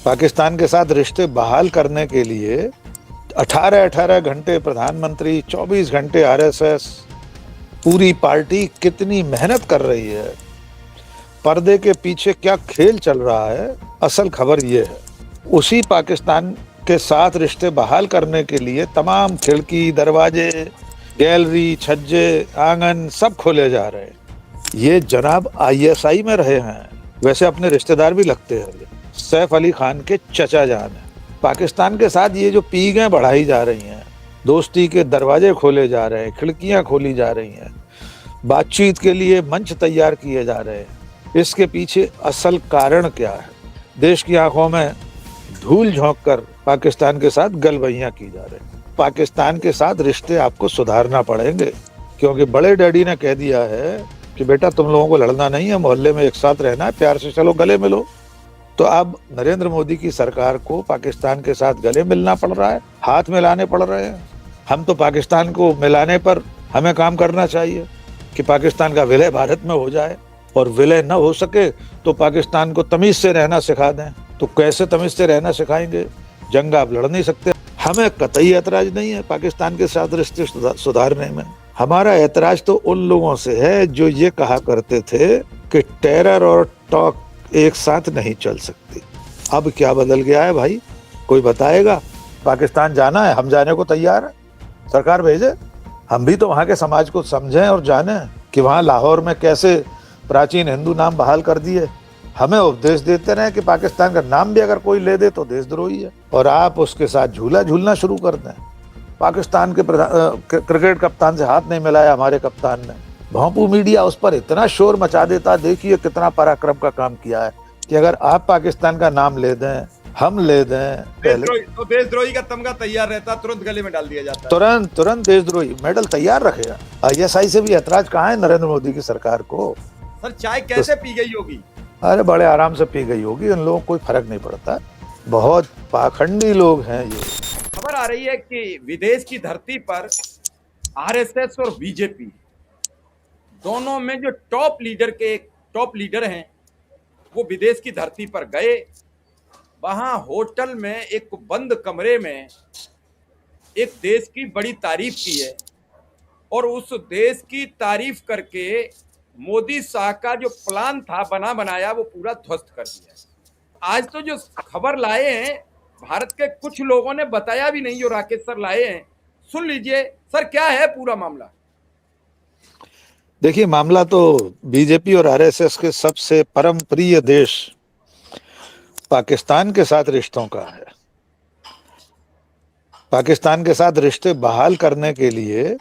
पाकिस्तान के साथ रिश्ते बहाल करने के लिए 18-18 घंटे प्रधानमंत्री, 24 घंटे आरएसएस, पूरी पार्टी कितनी मेहनत कर रही है, पर्दे के पीछे क्या खेल चल रहा है, असल खबर ये है। उसी पाकिस्तान के साथ रिश्ते बहाल करने के लिए तमाम खिड़की, दरवाजे, गैलरी, छज्जे, आंगन सब खोले जा रहे हैं। ये जनाब आईएसआई में रहे हैं, वैसे अपने रिश्तेदार भी लगते हैं। सैफ अली खान के चचा जान है। पाकिस्तान के साथ ये जो पीगें बढ़ाई जा रही हैं, दोस्ती के दरवाजे खोले जा रहे हैं, खिड़कियां खोली जा रही हैं, बातचीत के लिए मंच तैयार किए जा रहे हैं, इसके पीछे असल कारण क्या है? देश की आंखों में धूल झोंक कर पाकिस्तान के साथ गलबैयां की जा रही हैं। पाकिस्तान के साथ रिश्ते आपको सुधारना पड़ेंगे, क्योंकि बड़े डैडी ने कह दिया है कि बेटा तुम लोगों को लड़ना नहीं है, मोहल्ले में एक साथ रहना है, प्यार से चलो, गले मिलो। तो अब नरेंद्र मोदी की सरकार को पाकिस्तान के साथ गले मिलना पड़ रहा है, हाथ मिलाने पड़ रहे हैं। हम तो पाकिस्तान को मिलाने पर हमें काम करना चाहिए कि पाकिस्तान का विलय भारत में हो जाए, और विलय न हो सके तो पाकिस्तान को तमीज से रहना सिखा दें। तो कैसे तमीज से रहना सिखाएंगे? जंग आप लड़ नहीं सकते। हमें कतई ऐतराज नहीं है पाकिस्तान के साथ रिश्ते सुधारने में। हमारा ऐतराज तो उन लोगों से है जो ये कहा करते थे कि टेरर और टॉक एक साथ नहीं चल सकती। अब क्या बदल गया है भाई? कोई बताएगा? पाकिस्तान जाना है, हम जाने को तैयार है, सरकार भेजे। हम भी तो वहाँ के समाज को समझें और जानें कि वहाँ लाहौर में कैसे प्राचीन हिंदू नाम बहाल कर दिए। हमें उपदेश देते रहे कि पाकिस्तान का नाम भी अगर कोई ले दे तो देशद्रोही है, और आप उसके साथ झूला झूलना शुरू कर दें। पाकिस्तान के क्रिकेट कप्तान से हाथ नहीं मिलाया हमारे कप्तान ने। भोंपू मीडिया उस पर इतना शोर मचा देता, देखिए कितना पराक्रम का काम किया है कि अगर आप पाकिस्तान का नाम ले दें, हम ले दें, तो देशद्रोही का तमगा तैयार रहता, तुरंत गले में डाल दिया जाता। तुरंत देशद्रोही मेडल तैयार रखेगा। आईएसआई से भी ऐतराज कहाँ है नरेंद्र मोदी की सरकार को? सर चाय कैसे पी गई होगी? अरे बड़े आराम से पी गई होगी, उन लोगों को कोई फर्क नहीं पड़ता। बहुत पाखंडी लोग हैं ये। खबर आ रही है कि विदेश की धरती पर आरएसएस और बीजेपी दोनों में जो टॉप लीडर हैं, वो विदेश की धरती पर गए। वहां होटल में एक बंद कमरे में एक देश की बड़ी तारीफ की है, और उस देश की तारीफ करके मोदी शाह का जो प्लान था बना बनाया, वो पूरा ध्वस्त कर दिया। आज तो जो खबर लाए हैं, भारत के कुछ लोगों ने बताया भी नहीं, जो राकेश सर लाए हैं, सुन लीजिए। सर क्या है पूरा मामला? देखिए, मामला तो बीजेपी और आरएसएस के सबसे परम प्रिय देश पाकिस्तान के साथ रिश्तों का है। पाकिस्तान के साथ रिश्ते बहाल करने के लिए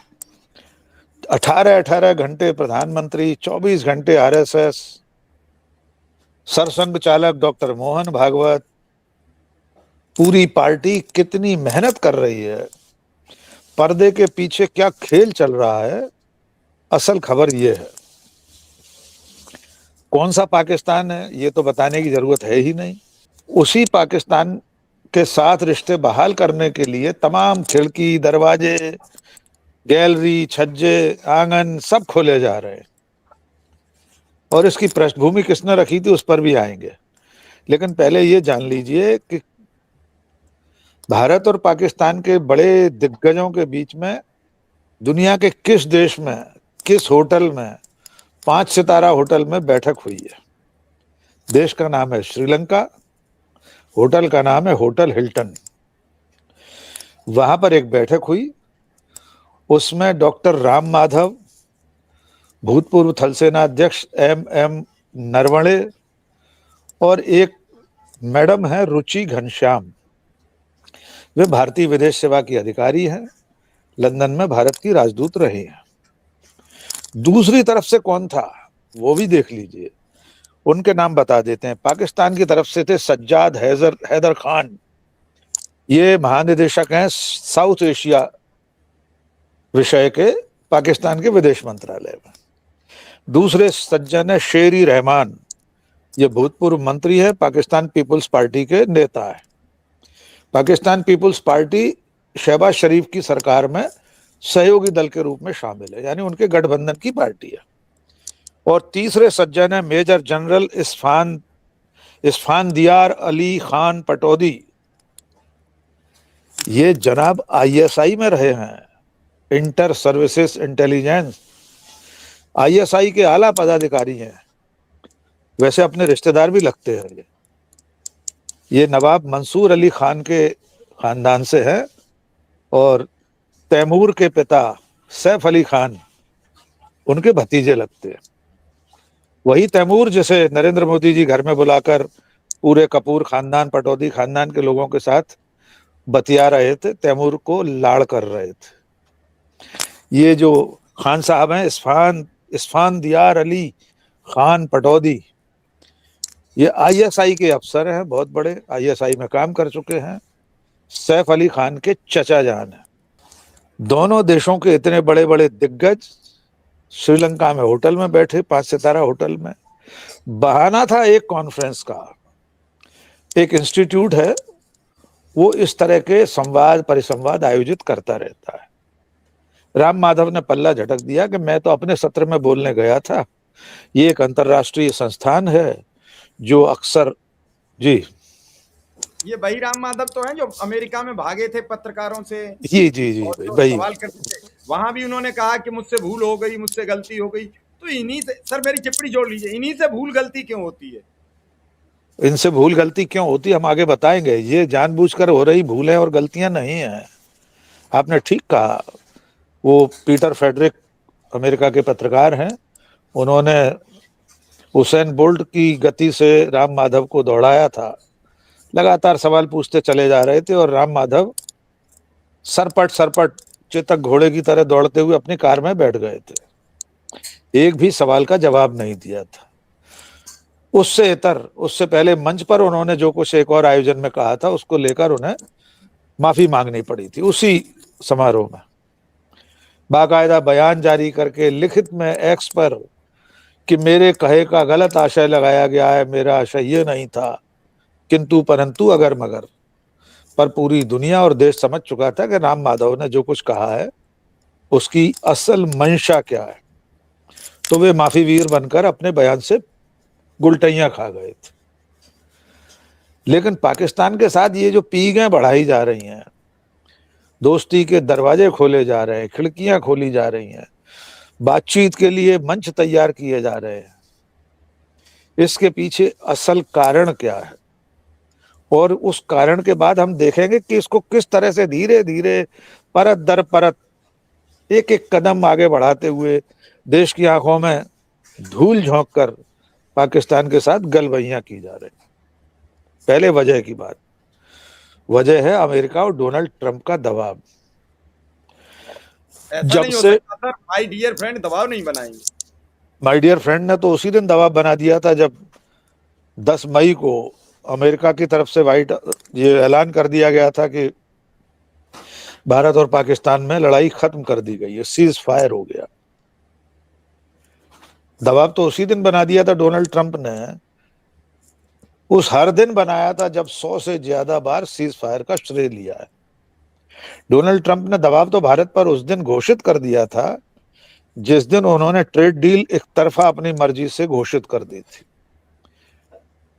18-18 घंटे प्रधानमंत्री, 24 घंटे आरएसएस, सरसंघ चालक डॉक्टर मोहन भागवत, पूरी पार्टी कितनी मेहनत कर रही है, पर्दे के पीछे क्या खेल चल रहा है, असल खबर ये है। कौन सा पाकिस्तान है ये तो बताने की जरूरत है ही नहीं। उसी पाकिस्तान के साथ रिश्ते बहाल करने के लिए तमाम खिड़की, दरवाजे, गैलरी, छज्जे, आंगन सब खोले जा रहे हैं, और इसकी पृष्ठभूमि किसने रखी थी उस पर भी आएंगे। लेकिन पहले ये जान लीजिए कि भारत और पाकिस्तान के बड़े दिग्गजों के बीच में दुनिया के किस देश में, किस होटल में, 5 सितारा होटल में बैठक हुई है। देश का नाम है श्रीलंका, होटल का नाम है होटल हिल्टन। वहां पर एक बैठक हुई, उसमें डॉक्टर राम माधव, भूतपूर्व थल सेना अध्यक्ष MM नरवणे, और एक मैडम है रुचि घनश्याम। वे भारतीय विदेश सेवा की अधिकारी हैं, लंदन में भारत की राजदूत रही हैं। दूसरी तरफ से कौन था वो भी देख लीजिए, उनके नाम बता देते हैं। पाकिस्तान की तरफ से थे सज्जाद हैदर खान, ये महानिदेशक हैं साउथ एशिया विषय के पाकिस्तान के विदेश मंत्रालय में। दूसरे सज्जन है शेरी रहमान, ये भूतपूर्व मंत्री है, पाकिस्तान पीपुल्स पार्टी के नेता है। पाकिस्तान पीपुल्स पार्टी शहबाज शरीफ की सरकार में सहयोगी दल के रूप में शामिल है, यानी उनके गठबंधन की पार्टी है। और तीसरे सज्जन है मेजर जनरल इस्फानदियार अली खान पटौदी, ये जनाब आईएसआई में रहे हैं, इंटर सर्विसेज इंटेलिजेंस, आईएसआई के आला पदाधिकारी हैं। वैसे अपने रिश्तेदार भी लगते हैं। ये नवाब मंसूर अली खान के खानदान से है और तैमूर के पिता सैफ अली खान उनके भतीजे लगते हैं। वही तैमूर जिसे नरेंद्र मोदी जी घर में बुलाकर पूरे कपूर खानदान, पटौदी खानदान के लोगों के साथ बतिया रहे थे, तैमूर को लाड़ कर रहे थे। ये जो खान साहब हैं, इस्फानदियार अली खान पटौदी, ये आईएसआई के अफसर हैं, बहुत बड़े आईएसआई में काम कर चुके हैं। सैफ अली खान के चचा जान हैं। दोनों देशों के इतने बड़े बड़े दिग्गज श्रीलंका में होटल में बैठे, 5 सितारा होटल में। बहाना था एक कॉन्फ्रेंस का। एक इंस्टीट्यूट है, वो इस तरह के संवाद परिसंवाद आयोजित करता रहता है। राम माधव ने पल्ला झटक दिया कि मैं तो अपने सत्र में बोलने गया था, ये एक अंतर्राष्ट्रीय संस्थान है जो अक्सर, जी ये वही राम माधव तो हैं जो अमेरिका में भागे थे पत्रकारों से जी जी जी और जो भाई, सवाल करते थे, वहां भी उन्होंने कहा कि मुझसे भूल हो गई, मुझसे गलती हो गई। तो इन्हीं से, सर मेरी टिप्पणी जोड़ लीजिए, इन्हीं से भूल गलती क्यों होती है? इनसे भूल गलती क्यों होती हम आगे बताएंगे। ये जानबूझकर हो रही भूलें और गलतियां नहीं हैं। आपने ठीक कहा। वो पीटर फेडरिक अमेरिका के पत्रकार हैं, उन्होंने हुसैन बोल्ट की गति से राम माधव को दौड़ाया था। लगातार सवाल पूछते चले जा रहे थे और राम माधव सरपट सरपट चेतक घोड़े की तरह दौड़ते हुए अपनी कार में बैठ गए थे। एक भी सवाल का जवाब नहीं दिया था। उससे पहले मंच पर उन्होंने जो कुछ एक और आयोजन में कहा था, उसको लेकर उन्हें माफी मांगनी पड़ी थी उसी समारोह में। बाकायदा बयान जारी करके लिखित में एक्स पर कि मेरे कहे का गलत आशय लगाया गया है, मेरा आशय ये नहीं था, किंतु परंतु अगर मगर। पर पूरी दुनिया और देश समझ चुका था कि राम माधव ने जो कुछ कहा है उसकी असल मंशा क्या है। तो वे माफी वीर बनकर अपने बयान से गुलटैयां खा गए थे। लेकिन पाकिस्तान के साथ ये जो पीगें बढ़ाई जा रही हैं, दोस्ती के दरवाजे खोले जा रहे हैं, खिड़कियां खोली जा रही हैं, बातचीत के लिए मंच तैयार किए जा रहे हैं, इसके पीछे असल कारण क्या है? और उस कारण के बाद हम देखेंगे कि इसको किस तरह से धीरे धीरे परत दर परत एक एक कदम आगे बढ़ाते हुए देश की आंखों में धूल झोंक कर पाकिस्तान के साथ गलबैयां की जा रही। पहले वजह की बात, वजह है अमेरिका और डोनाल्ड ट्रंप का दबाव। ऐसा जब नहीं हो से सकता सर, माय डियर फ्रेंड दबाव नहीं बनाएंगे। माय डियर फ्रेंड ने तो उसी दिन दबाव बना दिया था जब 10 मई को अमेरिका की तरफ से ये ऐलान कर दिया गया था कि भारत और पाकिस्तान में लड़ाई खत्म कर दी गई है, सीज फायर हो गया। दबाव तो उसी दिन बना दिया था डोनाल्ड ट्रंप ने। उस हर दिन बनाया था जब 100 से ज्यादा बार सीज फायर का श्रेय लिया है। डोनाल्ड ट्रंप ने दबाव तो भारत पर उस दिन घोषित कर दिया था जिस दिन उन्होंने ट्रेड डील एक तरफा अपनी मर्जी से घोषित कर दी थी।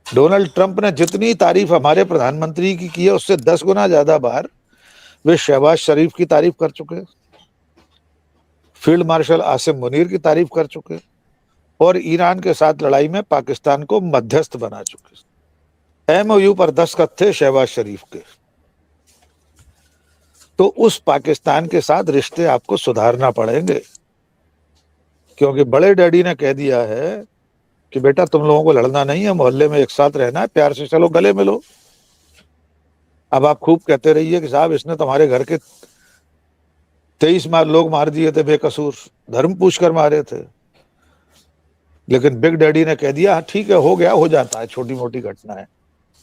डोनाल्ड ट्रंप ने जितनी तारीफ हमारे प्रधानमंत्री की है उससे 10 गुना ज्यादा बार वे शहबाज शरीफ की तारीफ कर चुके, फील्ड मार्शल आसिम मुनीर की तारीफ कर चुके और ईरान के साथ लड़ाई में पाकिस्तान को मध्यस्थ बना चुके। एमओयू पर दस्तखत थे शहबाज शरीफ के। तो उस पाकिस्तान के साथ रिश्ते आपको सुधारना पड़ेंगे, क्योंकि बड़े डैडी ने कह दिया है कि बेटा तुम लोगों को लड़ना नहीं है, मोहल्ले में एक साथ रहना है, प्यार से चलो, गले मिलो। अब आप खूब कहते रहिए कि साहब इसने तुम्हारे घर के 23 लोग मार दिए थे बेकसूर, धर्म पूछकर मारे थे। लेकिन बिग डैडी ने कह दिया ठीक है, हो गया, हो जाता है, छोटी मोटी घटना है,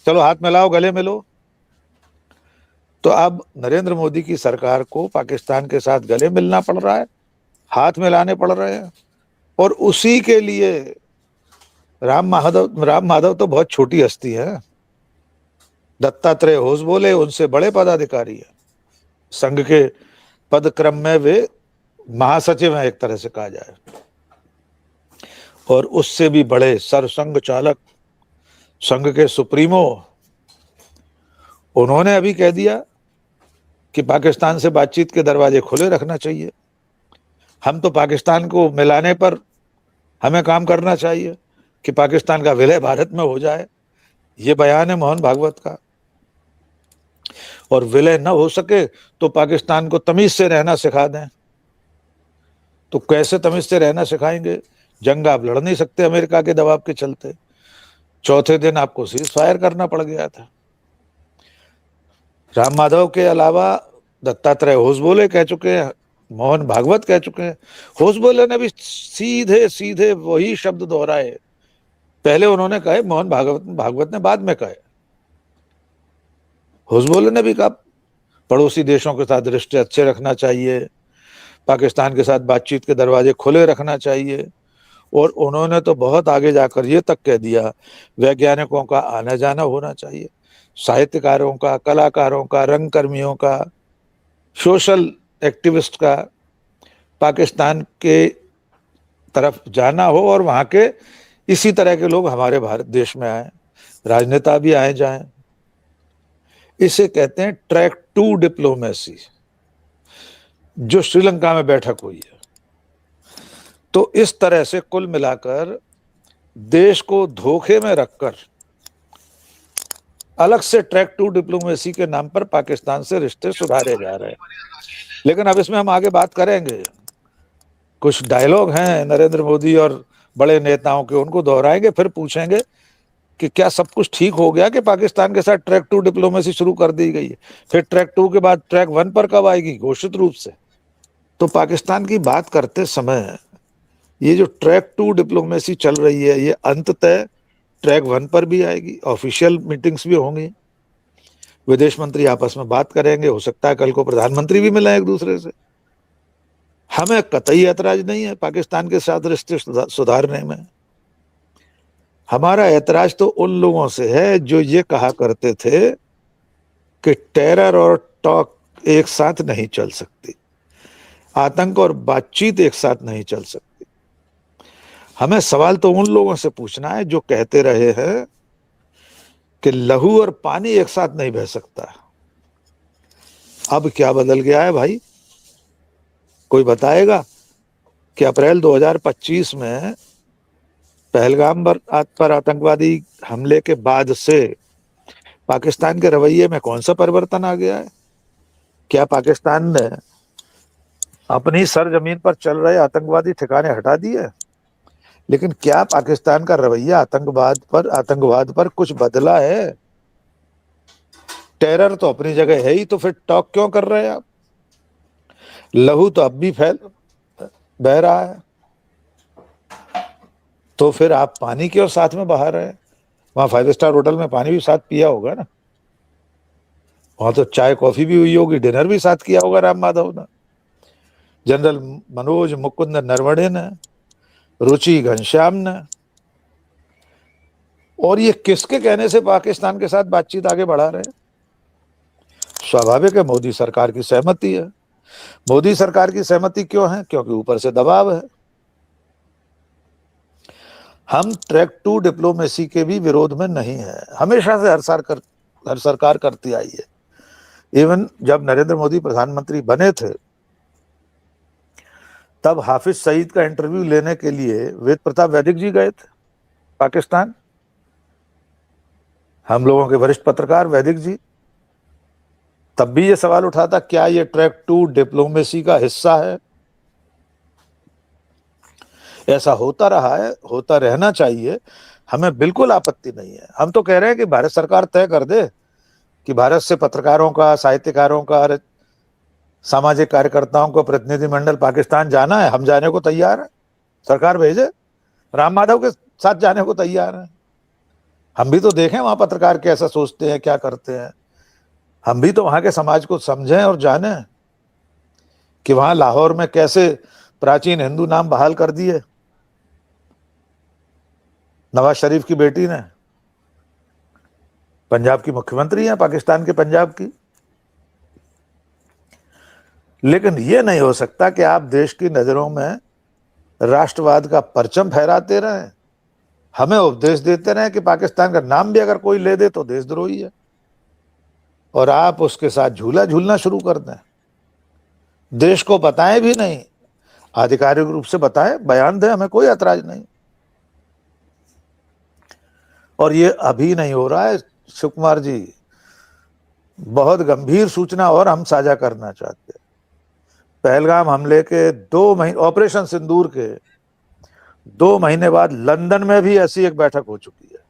चलो हाथ मिलाओ, गले मिलो। तो अब नरेंद्र मोदी की सरकार को पाकिस्तान के साथ गले मिलना पड़ रहा है, हाथ मिलाने पड़ रहे हैं। और उसी के लिए राम माधव तो बहुत छोटी हस्ती है। दत्तात्रेय होसबोले उनसे बड़े पदाधिकारी है, संघ के पद क्रम में वे महासचिव हैं एक तरह से कहा जाए, और उससे भी बड़े सरसंघ चालक संघ के सुप्रीमो, उन्होंने अभी कह दिया कि पाकिस्तान से बातचीत के दरवाजे खुले रखना चाहिए। हम तो पाकिस्तान को मिलाने पर हमें काम करना चाहिए कि पाकिस्तान का विलय भारत में हो जाए। ये बयान है मोहन भागवत का। और विलय न हो सके तो पाकिस्तान को तमीज से रहना सिखा दें। तो कैसे तमीज से रहना सिखाएंगे? जंग आप लड़ नहीं सकते अमेरिका के दबाव के चलते। चौथे दिन आपको सीज फायर करना पड़ गया था। राम माधव के अलावा दत्तात्रेय होसबोले कह चुके हैं, मोहन भागवत कह चुके हैं। होसबोले ने भी सीधे सीधे वही शब्द दोहराए। पहले उन्होंने कहे, मोहन भागवत ने बाद में कहे। होसबोले ने भी कहा पड़ोसी देशों के साथ रिश्ते अच्छे रखना चाहिए, पाकिस्तान के साथ बातचीत के दरवाजे खुले रखना चाहिए। और उन्होंने तो बहुत आगे जाकर ये तक कह दिया वैज्ञानिकों का आना जाना होना चाहिए, साहित्यकारों का, कलाकारों का, रंगकर्मियों का, सोशल एक्टिविस्ट का पाकिस्तान के तरफ जाना हो और वहां के इसी तरह के लोग हमारे भारत देश में आए, राजनेता भी आए जाएं। इसे कहते हैं ट्रैक 2 डिप्लोमेसी, जो श्रीलंका में बैठक हुई है। तो इस तरह से कुल मिलाकर देश को धोखे में रखकर अलग से ट्रैक 2 डिप्लोमेसी के नाम पर पाकिस्तान से रिश्ते सुधारे जा रहे हैं। लेकिन अब इसमें हम आगे बात करेंगे। कुछ डायलॉग हैं नरेंद्र मोदी और बड़े नेताओं के, उनको दोहराएंगे, फिर पूछेंगे कि क्या सब कुछ ठीक हो गया कि पाकिस्तान के साथ ट्रैक 2 डिप्लोमेसी शुरू कर दी गई है। फिर ट्रैक 2 के बाद ट्रैक 1 पर कब आएगी घोषित रूप से। तो पाकिस्तान की बात करते समय ये जो ट्रैक 2 डिप्लोमेसी चल रही है, ये अंततः ट्रैक 1 पर भी आएगी। ऑफिशियल मीटिंग्स भी होंगी, विदेश मंत्री आपस में बात करेंगे, हो सकता है कल को प्रधानमंत्री भी मिले एक दूसरे से। हमें कतई ऐतराज नहीं है पाकिस्तान के साथ रिश्ते सुधारने में। हमारा ऐतराज तो उन लोगों से है जो ये कहा करते थे कि टेरर और टॉक एक साथ नहीं चल सकती, आतंक और बातचीत एक साथ नहीं चल सकती। हमें सवाल तो उन लोगों से पूछना है जो कहते रहे हैं कि लहू और पानी एक साथ नहीं बह सकता। अब क्या बदल गया है भाई? कोई बताएगा कि अप्रैल 2025 में पहलगाम पर आतंकवादी हमले के बाद से पाकिस्तान के रवैये में कौन सा परिवर्तन आ गया है? क्या पाकिस्तान ने अपनी सरजमीन पर चल रहे आतंकवादी ठिकाने हटा दिए? लेकिन क्या पाकिस्तान का रवैया आतंकवाद पर कुछ बदला है? टेरर तो अपनी जगह है ही, तो फिर टॉक क्यों कर रहे हैं आप? लहू तो अब भी बह रहा है, तो फिर आप पानी क्यों साथ में बहा रहे हैं? वहां 5 स्टार होटल में पानी भी साथ पिया होगा ना, वहां तो चाय कॉफी भी हुई होगी, डिनर भी साथ किया होगा राम माधव ने, जनरल मनोज मुकुंद नरवणे ने, रुचि घनश्याम ने। और ये किसके कहने से पाकिस्तान के साथ बातचीत आगे बढ़ा रहे हैं? स्वाभाविक है, मोदी सरकार की सहमति है। मोदी सरकार की सहमति क्यों है? क्योंकि ऊपर से दबाव है। हम ट्रैक 2 डिप्लोमेसी के भी विरोध में नहीं है, हमेशा से हर सरकार करती आई है। इवन जब नरेंद्र मोदी प्रधानमंत्री बने थे तब हाफिज सईद का इंटरव्यू लेने के लिए वेद प्रताप वैदिक जी गए थे पाकिस्तान, हम लोगों के वरिष्ठ पत्रकार वैदिक जी। तब भी ये सवाल उठा था, क्या ये ट्रैक 2 डिप्लोमेसी का हिस्सा है? ऐसा होता रहा है, होता रहना चाहिए, हमें बिल्कुल आपत्ति नहीं है। हम तो कह रहे हैं कि भारत सरकार तय कर दे कि भारत से पत्रकारों का, साहित्यकारों का, सामाजिक कार्यकर्ताओं को प्रतिनिधिमंडल पाकिस्तान जाना है, हम जाने को तैयार है, सरकार भेजे। राम माधव के साथ जाने को तैयार है। हम भी तो देखें वहां पत्रकार कैसा सोचते हैं, क्या करते हैं। हम भी तो वहां के समाज को समझें और जाने कि वहां लाहौर में कैसे प्राचीन हिंदू नाम बहाल कर दिए नवाज शरीफ की बेटी ने। पंजाब की मुख्यमंत्री है पाकिस्तान के, पंजाब की। लेकिन यह नहीं हो सकता कि आप देश की नजरों में राष्ट्रवाद का परचम फहराते रहें हमें उपदेश देते रहे कि पाकिस्तान का नाम भी अगर कोई ले दे तो देशद्रोही है, और आप उसके साथ झूला झूलना शुरू कर दें। देश को बताएं भी नहीं, आधिकारिक रूप से बताएं, बयान दें, हमें कोई ऐतराज नहीं। और ये अभी नहीं हो रहा है शिव कुमार जी, बहुत गंभीर सूचना और हम साझा करना चाहते हैं। पहलगाम हमले के 2 महीने, ऑपरेशन सिंदूर के 2 महीने बाद लंदन में भी ऐसी एक बैठक हो चुकी है।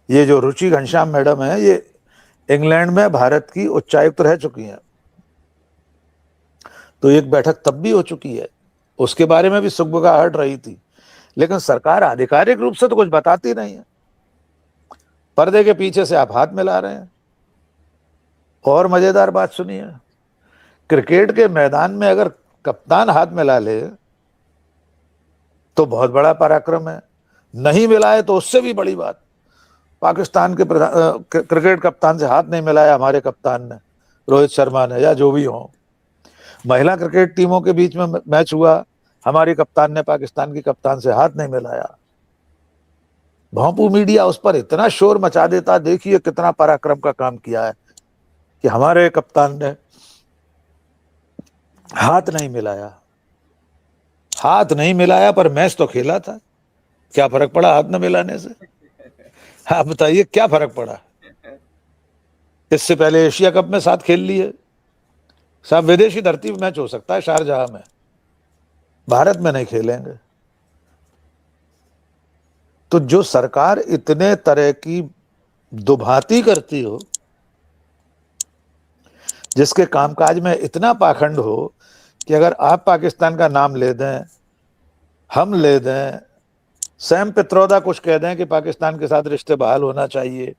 ये जो रुचि घनश्याम मैडम है, ये इंग्लैंड में भारत की उच्चायुक्त रह चुकी हैं, तो एक बैठक तब भी हो चुकी है, उसके बारे में भी सुगबुगाहट रही थी। लेकिन सरकार आधिकारिक रूप से तो कुछ बताती नहीं है, पर्दे के पीछे से आप हाथ मिला रहे हैं। और मजेदार बात सुनिए, क्रिकेट के मैदान में अगर कप्तान हाथ मिला ले तो बहुत बड़ा पराक्रम है, नहीं मिलाए तो उससे भी बड़ी बात। पाकिस्तान के क्रिकेट कप्तान से हाथ नहीं मिलाया हमारे कप्तान ने, रोहित शर्मा ने, या जो भी हो। महिला क्रिकेट टीमों के बीच में मैच हुआ, हमारी कप्तान ने पाकिस्तान की कप्तान से हाथ नहीं मिलाया। भोंपू मीडिया उस पर इतना शोर मचा देता, देखिए कितना पराक्रम का काम किया है कि हमारे कप्तान ने हाथ नहीं मिलाया। हाथ नहीं मिलाया पर मैच तो खेला था, क्या फर्क पड़ा हाथ न मिलाने से? आप बताइए क्या फर्क पड़ा? इससे पहले एशिया कप में साथ खेल लिए साहब, विदेशी धरती पे मैच हो सकता है शारजाह में, भारत में नहीं खेलेंगे। तो जो सरकार इतने तरह की दुभांति करती हो, जिसके कामकाज में इतना पाखंड हो कि अगर आप पाकिस्तान का नाम ले दें, हम ले दें, सैम पित्रोदा कुछ कह दें कि पाकिस्तान के साथ रिश्ते बहाल होना चाहिए,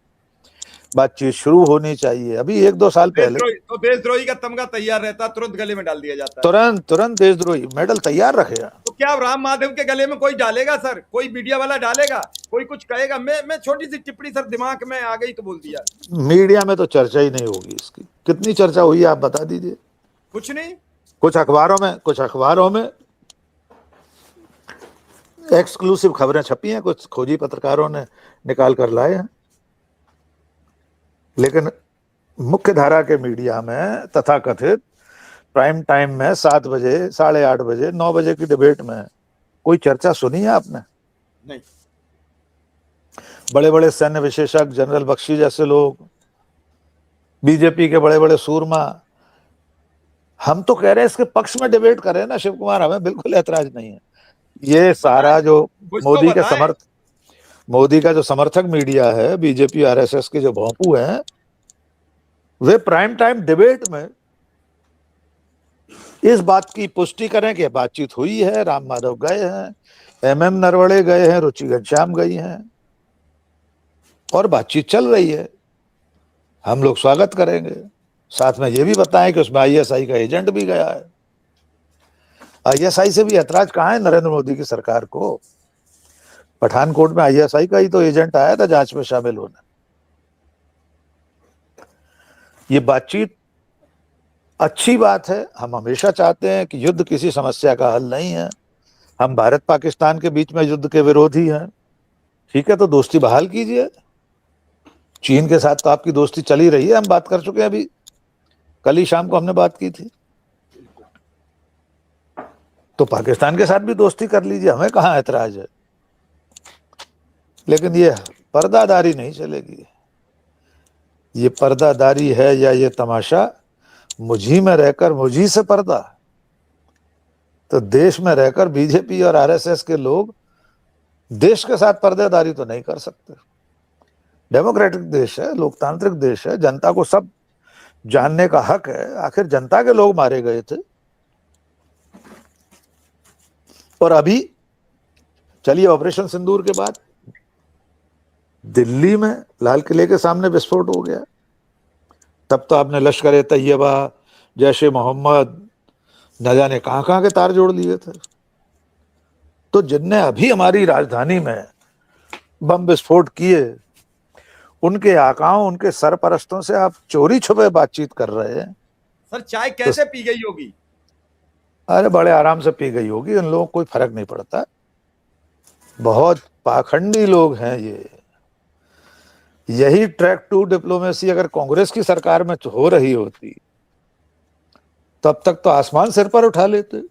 बातचीत शुरू होनी चाहिए, अभी 1-2 साल पहले तो देशद्रोही का तमगा तैयार रहता, तुरंत गले में डाल दिया जाता है। तुरंत देशद्रोही मेडल तैयार रखेगा। तो क्या राम माधव के गले में कोई डालेगा सर? कोई मीडिया वाला डालेगा? कोई कुछ कहेगा? मैं छोटी सी टिप्पणी सर दिमाग में आ गई तो बोल दिया। मीडिया में तो चर्चा ही नहीं होगी इसकी। कितनी चर्चा हुई है आप बता दीजिए? कुछ नहीं। कुछ अखबारों में एक्सक्लूसिव खबरें छपी हैं, कुछ खोजी पत्रकारों ने निकाल कर लाए हैं, लेकिन मुख्य धारा के मीडिया में तथाकथित प्राइम टाइम में 7 बजे, 8:30 बजे, 9 बजे की डिबेट में कोई चर्चा सुनी है आपने? नहीं। बड़े बड़े सैन्य विशेषज्ञ, जनरल बख्शी जैसे लोग, बीजेपी के बड़े बड़े सूरमा, हम तो कह रहे हैं इसके पक्ष में डिबेट करें ना शिव कुमार, हमें बिल्कुल ऐतराज नहीं है। ये सारा जो मोदी का जो समर्थक मीडिया है, बीजेपी आरएसएस के जो भोंपू हैं, वे प्राइम टाइम डिबेट में इस बात की पुष्टि करें कि बातचीत हुई है, राम माधव गए हैं, एमएम नरवणे गए हैं, रुचि घनश्याम गई हैं और बातचीत चल रही है, हम लोग स्वागत करेंगे। साथ में ये भी बताएं कि उसमें आईएसआई का एजेंट भी गया है। आईएसआई से भी ऐतराज कहाँ है नरेंद्र मोदी की सरकार को? पठानकोट में आईएसआई का ही तो एजेंट आया था जांच में शामिल होने। ये बातचीत अच्छी बात है, हम हमेशा चाहते हैं कि युद्ध किसी समस्या का हल नहीं है, हम भारत पाकिस्तान के बीच में युद्ध के विरोधी हैं। ठीक है, तो दोस्ती बहाल कीजिए। चीन के साथ तो आपकी दोस्ती चली रही है, हम बात कर चुके हैं, अभी कल ही शाम को हमने बात की थी। तो पाकिस्तान के साथ भी दोस्ती कर लीजिए, हमें कहाँ ऐतराज है। लेकिन ये पर्दादारी नहीं चलेगी। ये पर्दादारी है या ये तमाशा, मुझी में रहकर मुझी से पर्दा, तो देश में रहकर बीजेपी और आरएसएस के लोग देश के साथ पर्देदारी तो नहीं कर सकते। डेमोक्रेटिक देश है, लोकतांत्रिक देश है, जनता को सब जानने का हक है। आखिर जनता के लोग मारे गए थे। और अभी चलिए, ऑपरेशन सिंदूर के बाद दिल्ली में लाल किले के सामने विस्फोट हो गया, तब तो आपने लश्कर तैयबा, जैश ए मोहम्मद, न जाने कहां कहां के तार जोड़ लिए थे। तो जिनने अभी हमारी राजधानी में बम विस्फोट किए, उनके आकाओं, उनके सरपरस्तों से आप चोरी छुपे बातचीत कर रहे हैं। सर चाय कैसे पी गई होगी? अरे बड़े आराम से पी गई होगी, उन लोगों को कोई फर्क नहीं पड़ता। बहुत पाखंडी लोग हैं ये। यही ट्रैक टू डिप्लोमेसी अगर कांग्रेस की सरकार में हो रही होती तब तक तो आसमान सिर पर उठा लेते।